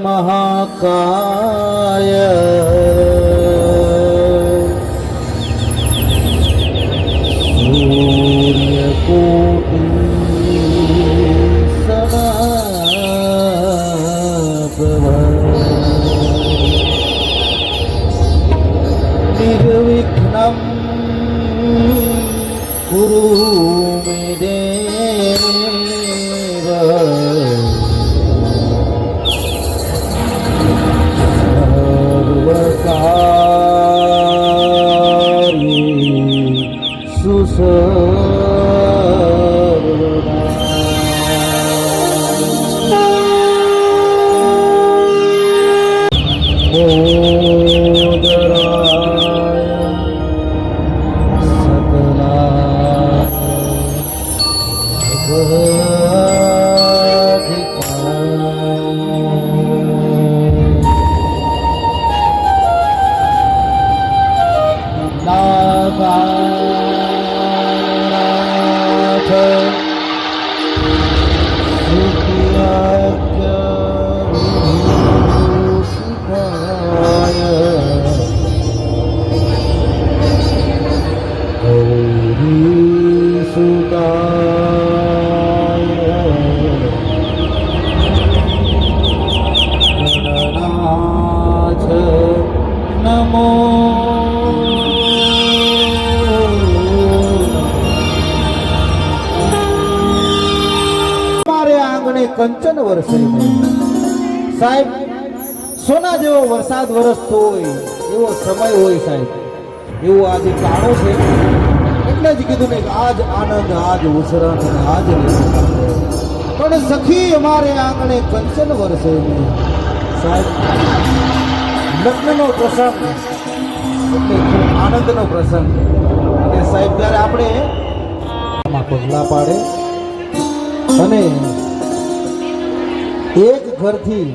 महाकाय सूर्यकोटि समप्रभ निर्विघ्नं कुरु मे देव કંચન વરસે સાહેબ, સોના જેવો વરસાદ વરસતો હોય એવો સમય હોય સાહેબ, એવો આજે કાળો છે. એટલે જ કીધું ને આજ આનંદ, આજ ઉછરણ, આજ પણ સખી અમારે આંગણે કંચન વરસે સાહેબ. લગ્નનો પ્રસંગ એટલે આનંદનો પ્રસંગ. અને સાહેબ ત્યારે આપણે પગલા પાડે અને એક ઘરથી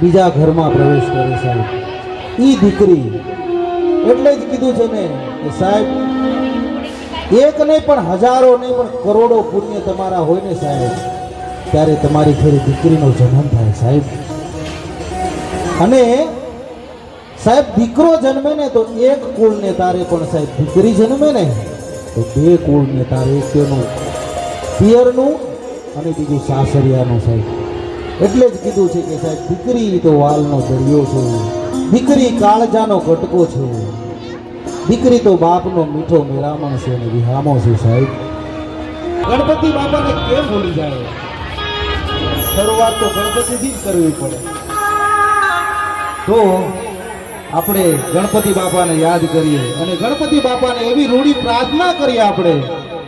બીજા ઘરમાં પ્રવેશ કરે સાહેબ. ઈ દીકરી એટલે જ કીધું છે ને કે સાહેબ, એક નહીં પણ હજારો નહીં પણ કરોડો પુણ્ય તમારા હોય ને સાહેબ, ત્યારે તમારી ઘરે દીકરીનો જન્મ થાય સાહેબ. અને સાહેબ દીકરો જન્મે ને તો એક કુળને તારે, પણ સાહેબ દીકરી જન્મે ને તો બે કુળને તારે. એક તેનું પિયરનું અને બીજું સાસરિયાનું સાહેબ. એટલે જ કીધું છે કે સાહેબ દીકરી તો વાલનો દરિયો છે, દીકરી કાળજાનો કટકો છે, દીકરી તો બાપનો મીઠો મેરામણ છે અને વિહામો છે સાહેબ. ગણપતિ બાપાને કેમ ભૂલી જાય? શરૂઆત તો ગણપતિથી જ કરવી પડે. તો આપણે ગણપતિ બાપાને યાદ કરીએ અને ગણપતિ બાપાને એવી રૂડી પ્રાર્થના કરીએ આપણે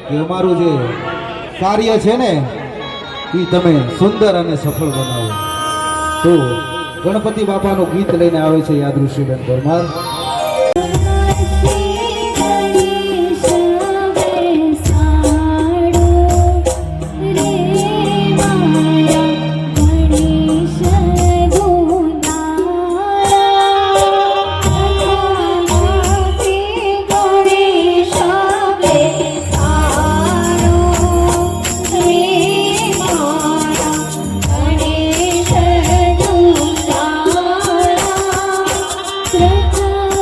કે અમારું જે કાર્ય છે ને એ તમે સુંદર અને સફળ બનાવો. તો ગણપતિ બાપાનું ગીત લઈને આવે છે યાદૃષિબેન પરમાર. Krishna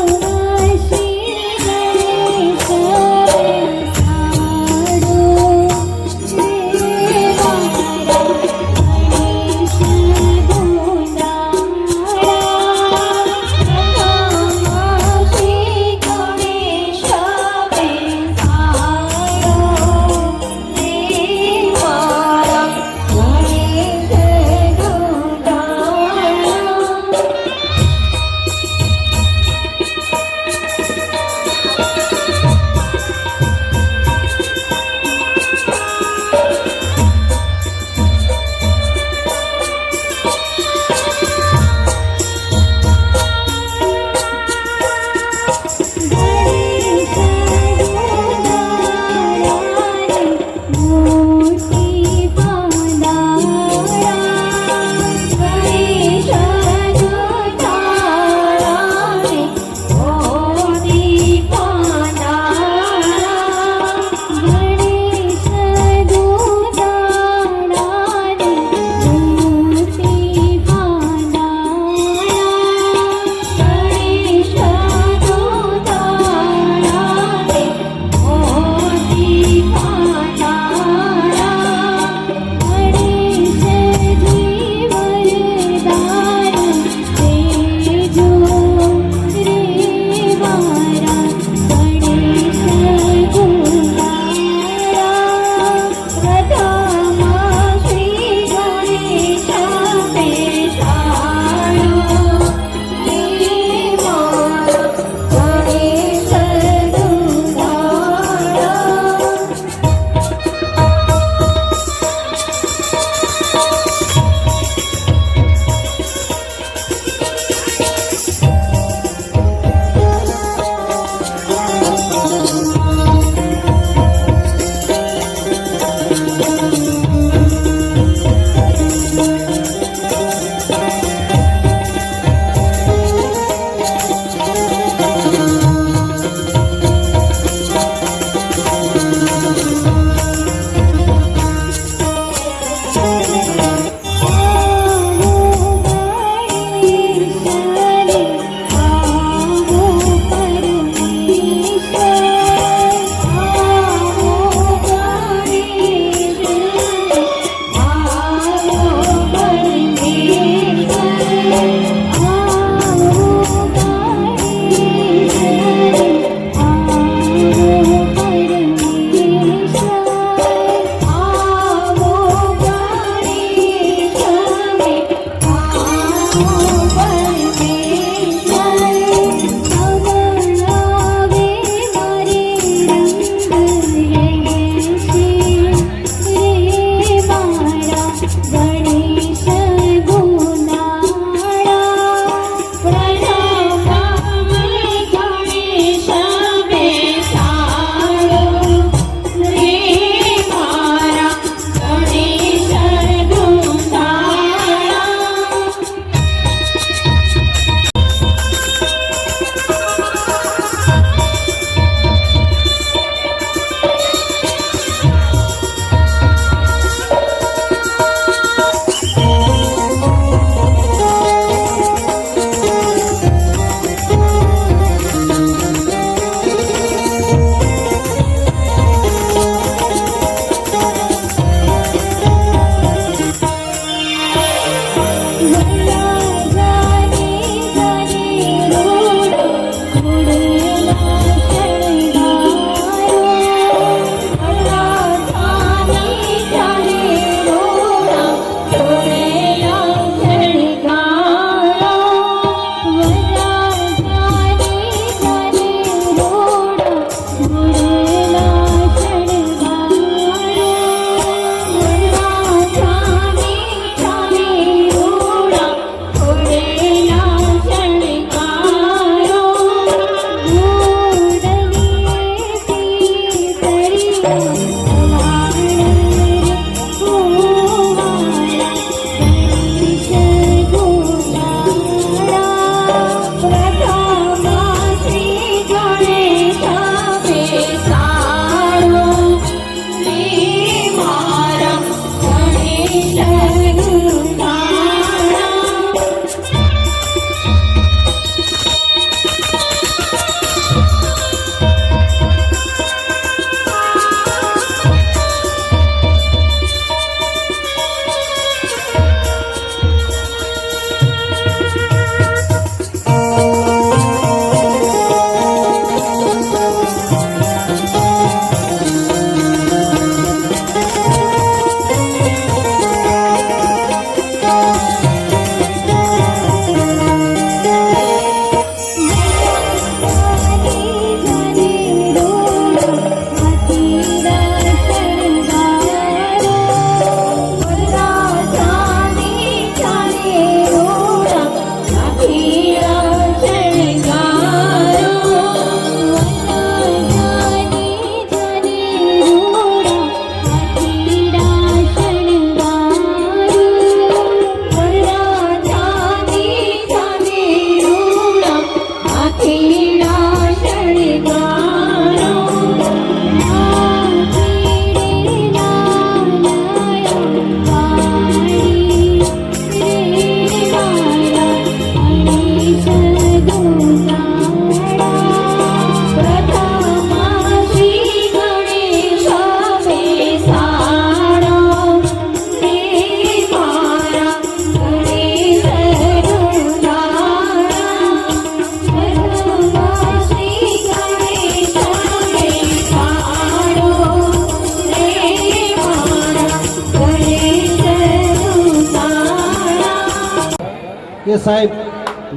કે સાહેબ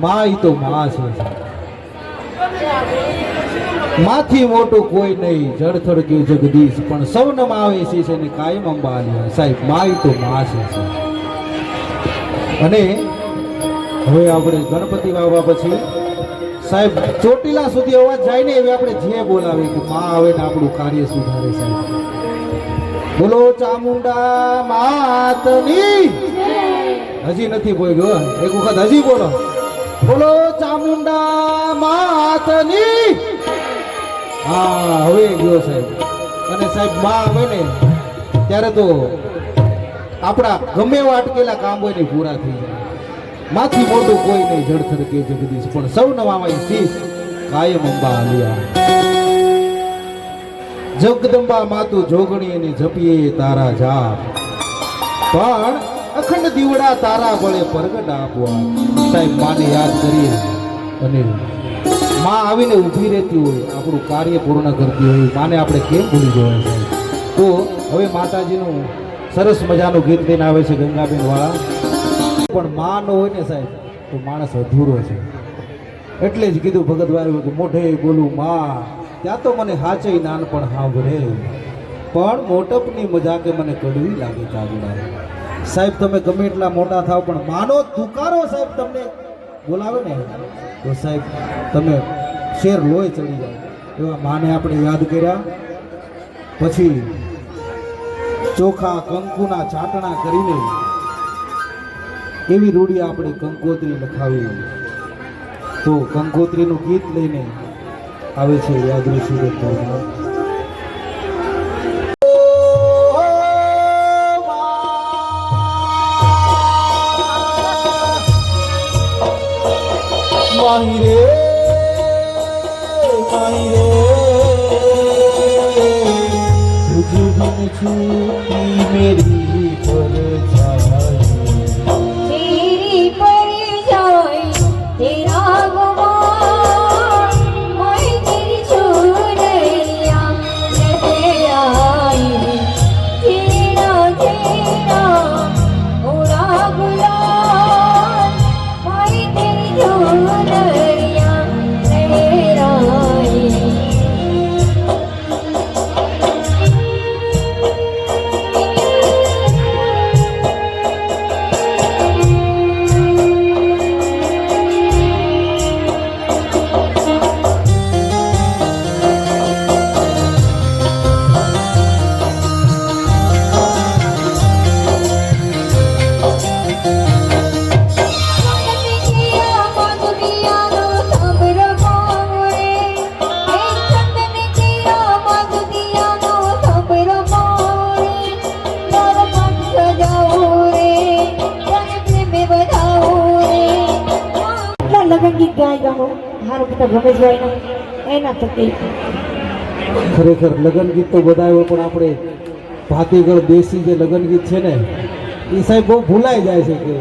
માં ઈ તો માં છે, માથી મોટું કોઈ નહીં, જળથળ કે જગદીશ પણ સૌનમ આવે છે ને કાયમ અંબાલિયા. સાહેબ માં ઈ તો માં છે. અને હવે આપણે ગણપતિ બાબા પછી સાહેબ ચોટીલા સુધી અવાજ જાય ને એવી આપણે જે બોલાવે કે માં આવે ને આપણું કાર્ય સુધારે. સાહેબ બોલો ચામુંડા માતની. હજી નથી બોલ ગયો, એક વખત હજી બોલો, બોલો ચામુંડા માતની. હા હવે ગયો સાહેબ. અને સાહેબ માં આવે ને ત્યારે તો આપણા ગમે એવા અટકેલા કામ હોય ને પૂરા થઈ જાય. માથી મોટું કોઈ નહીં, જળથળ કે જગદીશ પણ સૌ નવામાઈ શીશ કાયમ અંબા આલિયા. જગદંબા માતું જોગણી ને જપીએ તારા જાપ, પણ અખંડ દીવડા તારા બળે પ્રગટ આપવા. સાહેબ માને યાદ કરીએ અને માં આવીને ઊભી રહેતી હોય, આપણું કાર્ય પૂર્ણ કરતી હોય, માને આપણે કેમ ભૂલી જવાય સાહેબ. તો હવે માતાજીનું સરસ મજાનું ગીત લઈને આવે છે ગંગાબેન વાળા. પણ માં ન હોય ને સાહેબ તો માણસ અધૂરો છે. એટલે જ કીધું ભગતવારે કે મોઢે બોલું માં ત્યાં તો મને હાચે નાનપણ સાંભળે, પણ મોટપની મજાકે મને કડવી લાગે કાગડા. સાહેબ તમે ગમે એટલા મોટા થાવ પણ માનો તુકારો સાહેબ તમને બોલાવે ને તો સાહેબ તમે શેર લોહી ચડી જાય. એવા માને આપણે યાદ કર્યા. પછી ચોખા કંકુના ચાટણા કરીને એવી રૂઢી આપણે કંકોત્રી લખાવી. તો કંકોત્રીનું ગીત લઈને આવે છે યાદવી સુરત. माही रे तुझ बिन छूटी मेरी परछाई, तेरी લગન ગીત ગાય ગામો હારો બધા રમેશભાઈ એના થકી ખરેખર લગ્ન ગીત તો બધા હોય પણ આપણે ભાતીગળ દેશી જે લગ્ન ગીત છે ને એ સાહેબ બહુ ભૂલાઈ જાય છે કે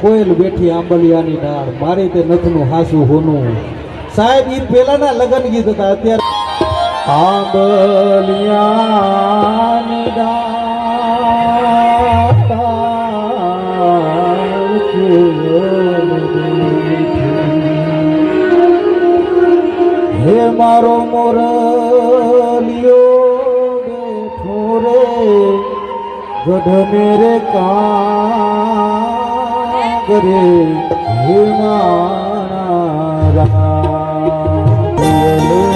કોયલ બેઠી આંબલિયાની ડાળ મારે તે નથનું હાસું હોનું સાહેબ એ પહેલાના લગ્ન ગીત હતા અત્યારે આંબલિયાની ડાળ કોયલ બેઠી હે મારો મોરલિયો બેઠો રે ગઢ મેરે કાગરે હે મારા રામ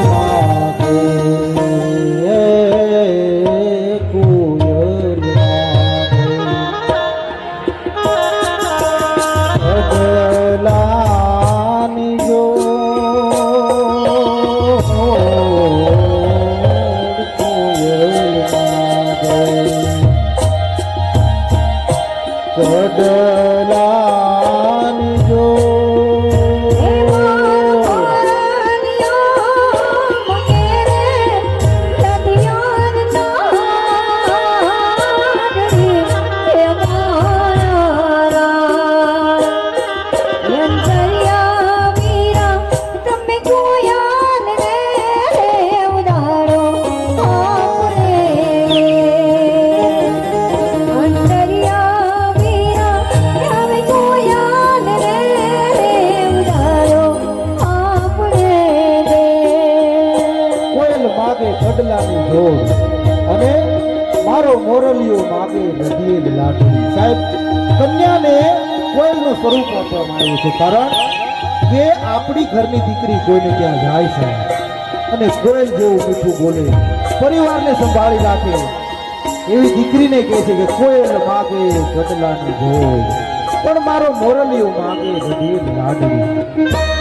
માગે કોયલ માગે અડલાની જો કડલાની જો કડલાની જોડ અને મારો મોરલિયો માગે નદીએ લાઠી સાહેબ કન્યાને કોયલનું સ્વરૂપ આપવામાં આવ્યું છે કારણ કે આપણી ઘરની દીકરી કોઈને ત્યાં જાય છે અને કોયલ જેવું મીઠું બોલે પરિવારને સંભાળી રાખે એવી દીકરીને કહે છે કે કોયલ માગે કડલાની જોડ પણ મારો મોરલિયો માગે નદીએ લાડવી માગે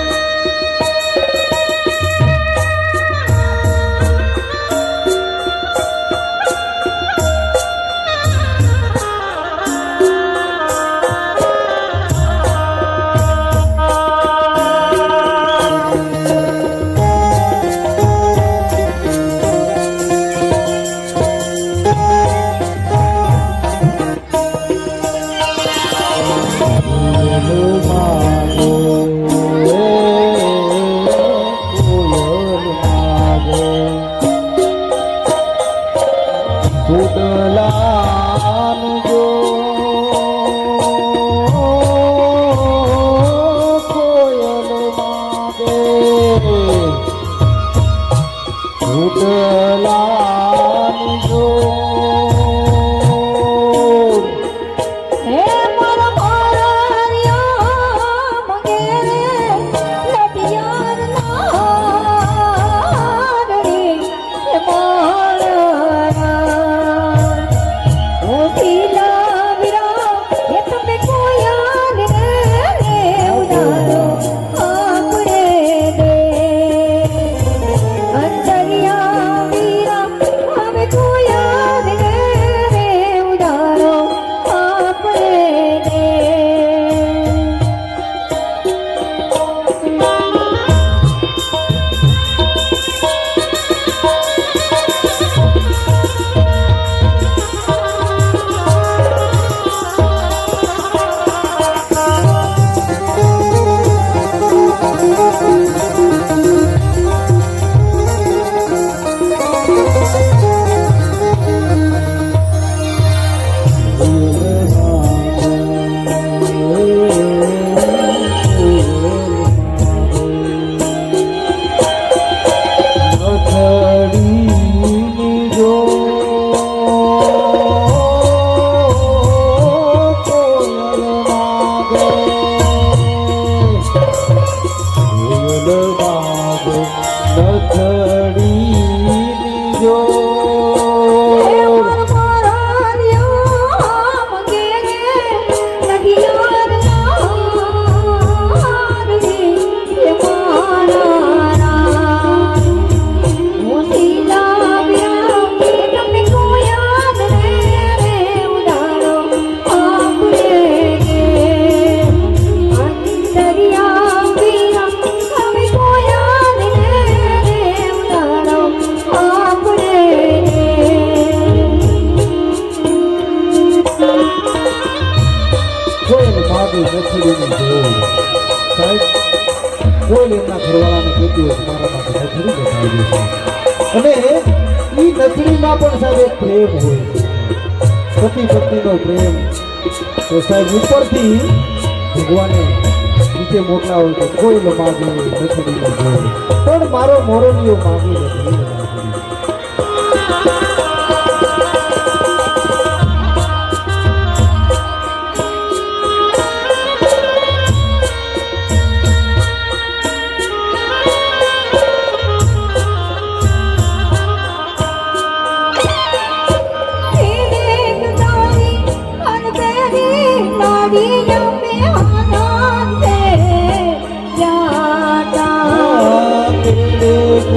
સાહેબ કોઈ એમના ઘરવાળાને કહેતી હોય મારા માટે નથડી બતાવી છે અને એ નથડીમાં પણ સાહેબ એક પ્રેમ હોય છે પતિ પત્નીનો પ્રેમ તો સાહેબ ઉપરથી ભગવાને નીચે મોકલા હોય તો કોઈ ન માગે નથડીનો જોઈ પણ મારો મોરલીઓ માગી નથી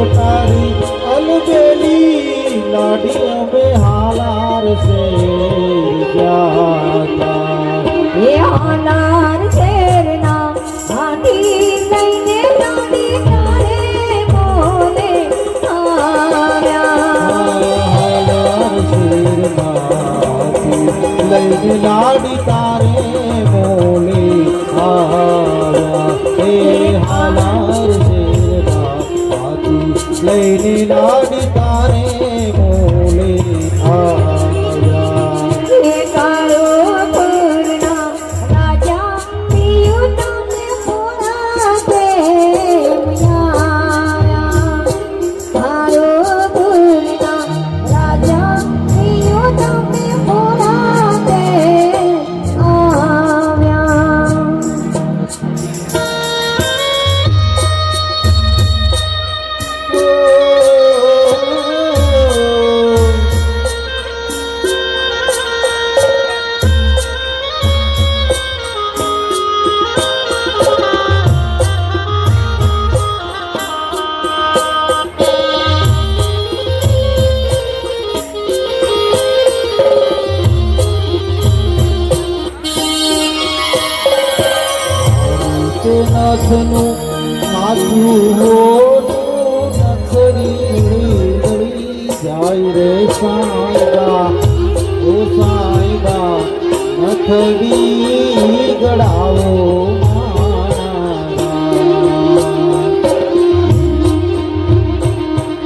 तारी अलबेली लाडियों में हालार से जाता ये हालार शेरना हाथी लઈને લાડી તારે બોલે આવ્યા हालार शेर नाती लैने लाडी तारे बोले आया हे हालार शेर नाती लैने लाडी तारे बोले आया ये कारो पूर्णा राजा पियू તમને પૂરા પ્રેમયા કારો પૂર્ણા રાજા पियू તમને પૂરા નાથનું માથું હોનું નથરી લડી જાય રે સાંઈબા ઓ સાંઈબા નથડી ગળાવો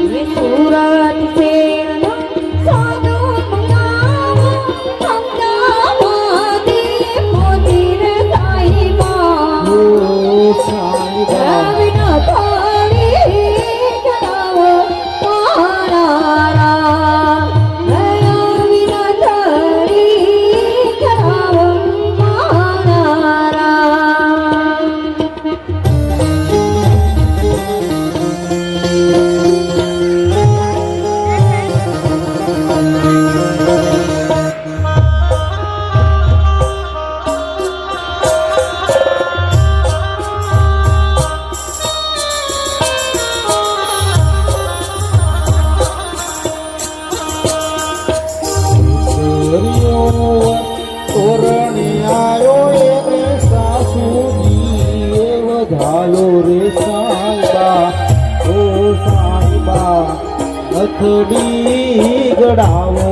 ये सूरत सेना साधु मंगावा मंगावादे मोतीर साईबा ઓ સાંઈબા રવિના થાળી કરાવો મારા રવિના થાળી કરાવો મારા તોરણી આયો એને સાસુજી એ વધાયો રે સાંઈબા ઓ સાંઈબા નથડી ગડાવો